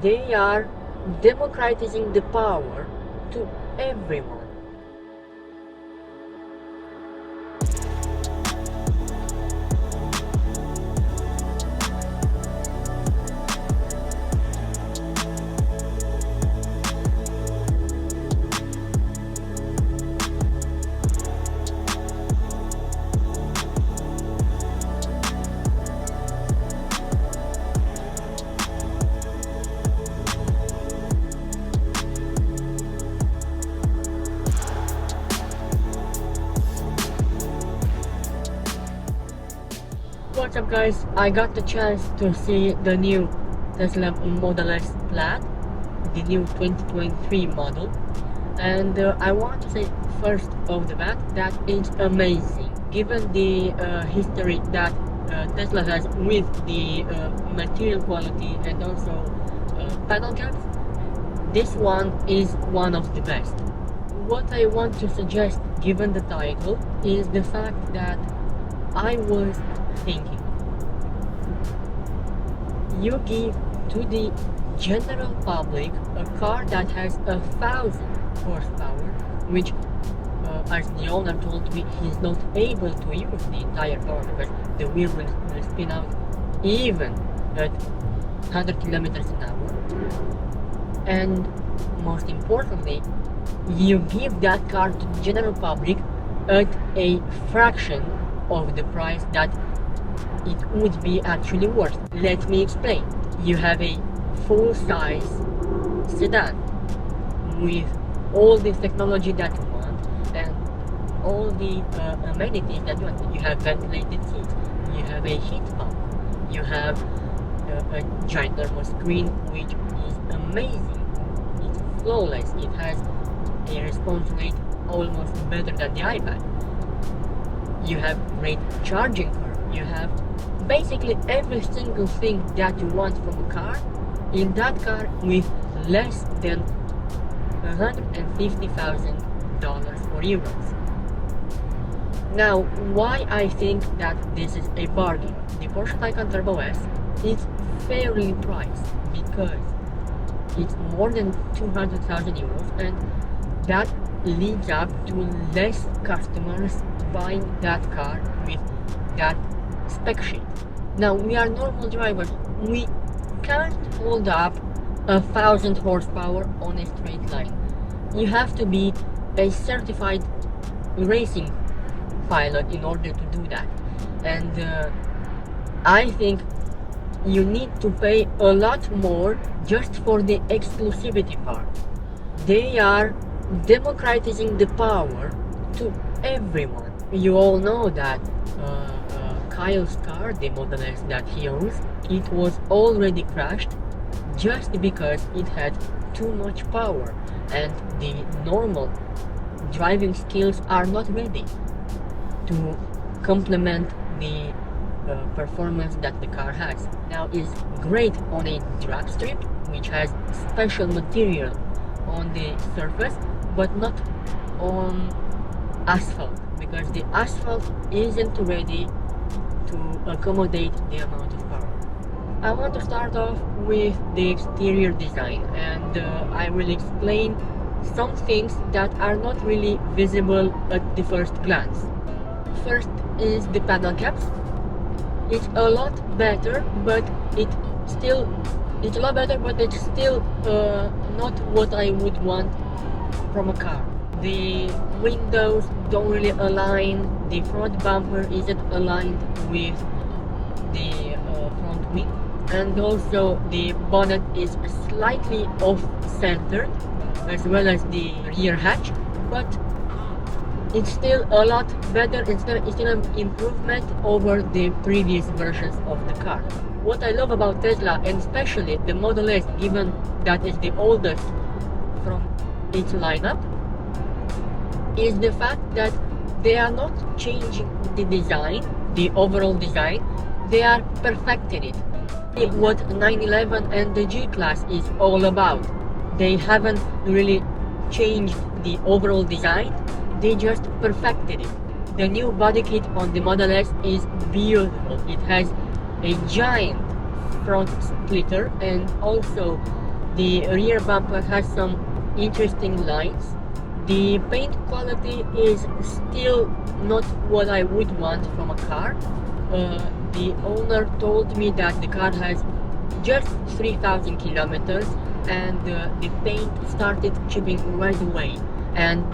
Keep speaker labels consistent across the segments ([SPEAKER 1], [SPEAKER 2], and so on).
[SPEAKER 1] They are democratizing the power to everyone. What's up guys, I got the chance to see the new Tesla Model S Plaid, the new 2023 model, and I want to say first off the bat that it's amazing given the history that Tesla has with the material quality and also panel caps. This one is one of the best. What I want to suggest given the title is the fact that I was thinking, you give to the general public a car that has 1,000 horsepower, which as the owner told me, he's not able to use the entire power because the wheel will spin out even at 100 kilometers an hour. And most importantly, you give that car to the general public at a fraction of the price that it would be actually worth. Let me explain. You have a full-size sedan with all the technology that you want and all the amenities that you want. You have ventilated seats, you have a heat pump, you have a giant thermal screen which is amazing. It's flawless. It has a response rate almost better than the iPad. You have great charging curve. You have basically every single thing that you want from a car in that car with less than $150,000 or euros. Now, why I think that this is a bargain? The Porsche Taycan Turbo S is fairly priced because it's more than 200,000 euros, and that leads up to less customers buying that car with that spec sheet. Now, we are normal drivers. We can't hold up 1,000 horsepower on a straight line. You have to be a certified racing pilot in order to do that. And I think you need to pay a lot more just for the exclusivity part. They are democratizing the power to everyone. You all know that Kyle's car, the Model S that he owns, it was already crashed just because it had too much power and the normal driving skills are not ready to complement the performance that the car has. Now, it's great on a drag strip which has special material on the surface but not on asphalt, because the asphalt isn't ready to accommodate the amount of power. I want to start off with the exterior design, and I will explain some things that are not really visible at the first glance. First is the panel caps. It's a lot better, but it's still not what I would want from a car. The windows don't really align, the front bumper isn't aligned with the front wing, and also the bonnet is slightly off-centered, as well as the rear hatch, but it's still a lot better. It's still an improvement over the previous versions of the car. What I love about Tesla, and especially the Model S, given that it's the oldest from its lineup, is the fact that they are not changing the design, the overall design, they are perfecting it. What 911 and the G-Class is all about. They haven't really changed the overall design, they just perfected it. The new body kit on the Model S is beautiful. It has a giant front splitter and also The rear bumper has some interesting lines. The paint quality is still not what I would want from a car. The owner told me that the car has just 3,000 kilometers and the paint started chipping right away, and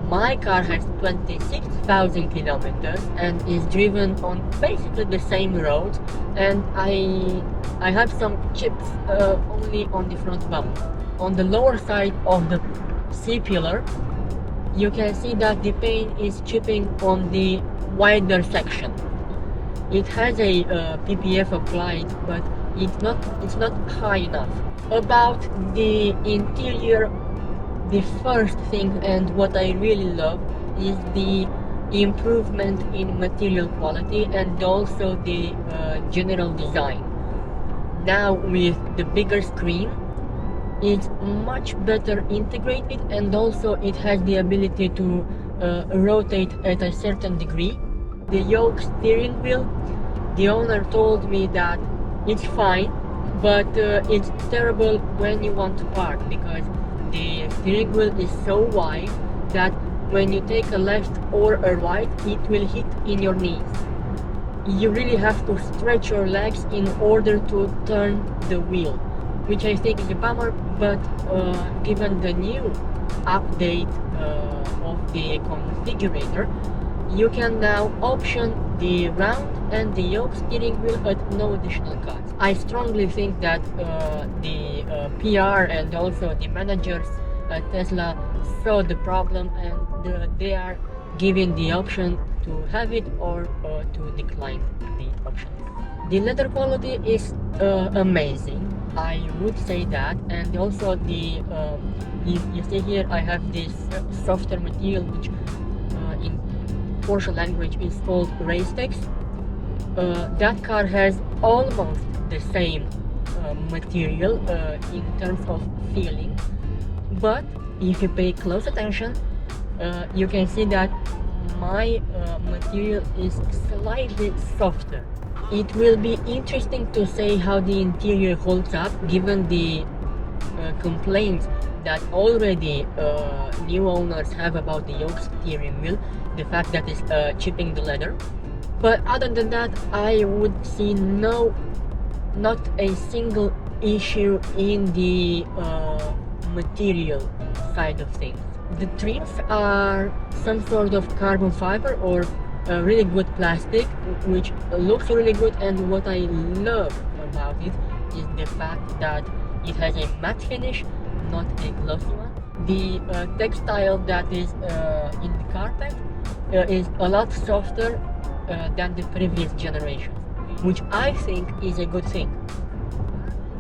[SPEAKER 1] my car has 26,000 kilometers and is driven on basically the same road, and I have some chips only on the front bumper. On the lower side of the C-pillar, you can see that the paint is chipping on the wider section. It has a PPF applied, but it's not high enough. About the interior, the first thing and what I really love is the improvement in material quality and also the general design. Now with the bigger screen, it's much better integrated, and also it has the ability to rotate at a certain degree. The yoke steering wheel, the owner told me that it's fine, but it's terrible when you want to park, because the steering wheel is so wide that when you take a left or a right, it will hit in your knees. You really have to stretch your legs in order to turn the wheel, which I think is a bummer, but given the new update of the configurator, you can now option the round and the yoke steering wheel at no additional cost. I strongly think that the PR and also the managers at Tesla saw the problem, and they are giving the option to have it or to decline the option. The leather quality is amazing, I would say that, and also the you see here I have this softer material which in Porsche language is called Racetex. That car has almost the same material in terms of feeling, but if you pay close attention, you can see that my material is slightly softer. It will be interesting to say how the interior holds up, given the complaints that already new owners have about the yoke steering wheel, the fact that it's chipping the leather. But other than that, I would see not a single issue in the material side of things. The trims are some sort of carbon fiber or a really good plastic, which looks really good, and what I love about it is the fact that it has a matte finish, not a glossy one. The textile that is in the carpet is a lot softer than the previous generation, which I think is a good thing.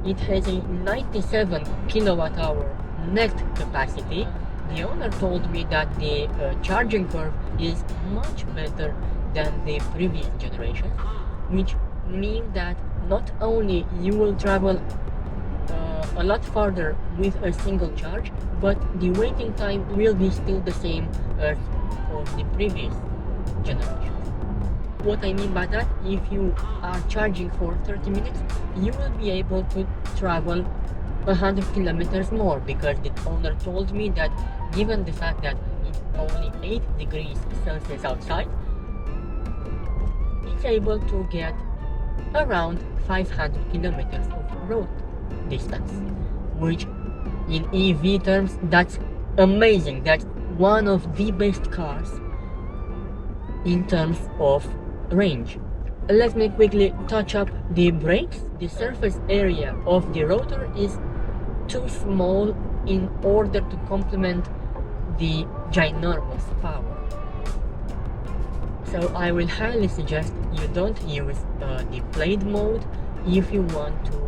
[SPEAKER 1] It has a 97 kilowatt hour net capacity. The owner told me that the charging curve is much better than the previous generation, which means that not only you will travel a lot farther with a single charge, but the waiting time will be still the same as of the previous generation. What I mean by that, if you are charging for 30 minutes, you will be able to travel 100 kilometers more, because the owner told me that given the fact that it's only 8 degrees Celsius outside, it's able to get around 500 kilometers of road distance, which in EV terms, that's amazing. That's one of the best cars in terms of range. Let me quickly touch up the brakes. The surface area of the rotor is too small in order to complement the ginormous power. So I will highly suggest you don't use the Plaid mode if you want to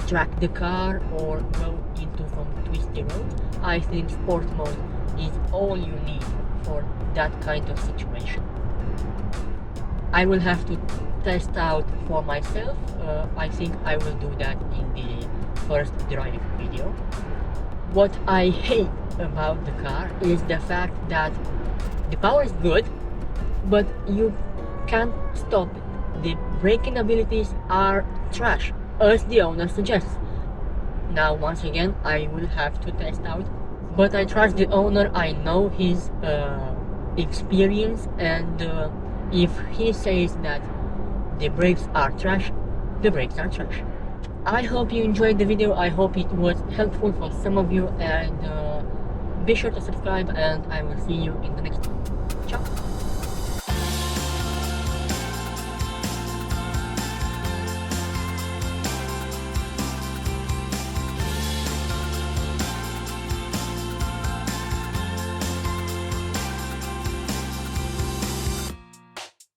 [SPEAKER 1] track the car or go into some twisty roads. I think sport mode is all you need for that kind of situation. I will have to test out for myself. I think I will do that in the first driving video. What I hate about the car is the fact that the power is good, but you can't stop it. The braking abilities are trash. as the owner suggests. Now once again I will have to test out, but I trust the owner. I know his experience, and if he says that the brakes are trash, the brakes are trash. I hope you enjoyed the video. I hope it was helpful for some of you, and be sure to subscribe, and I will see you in the next one.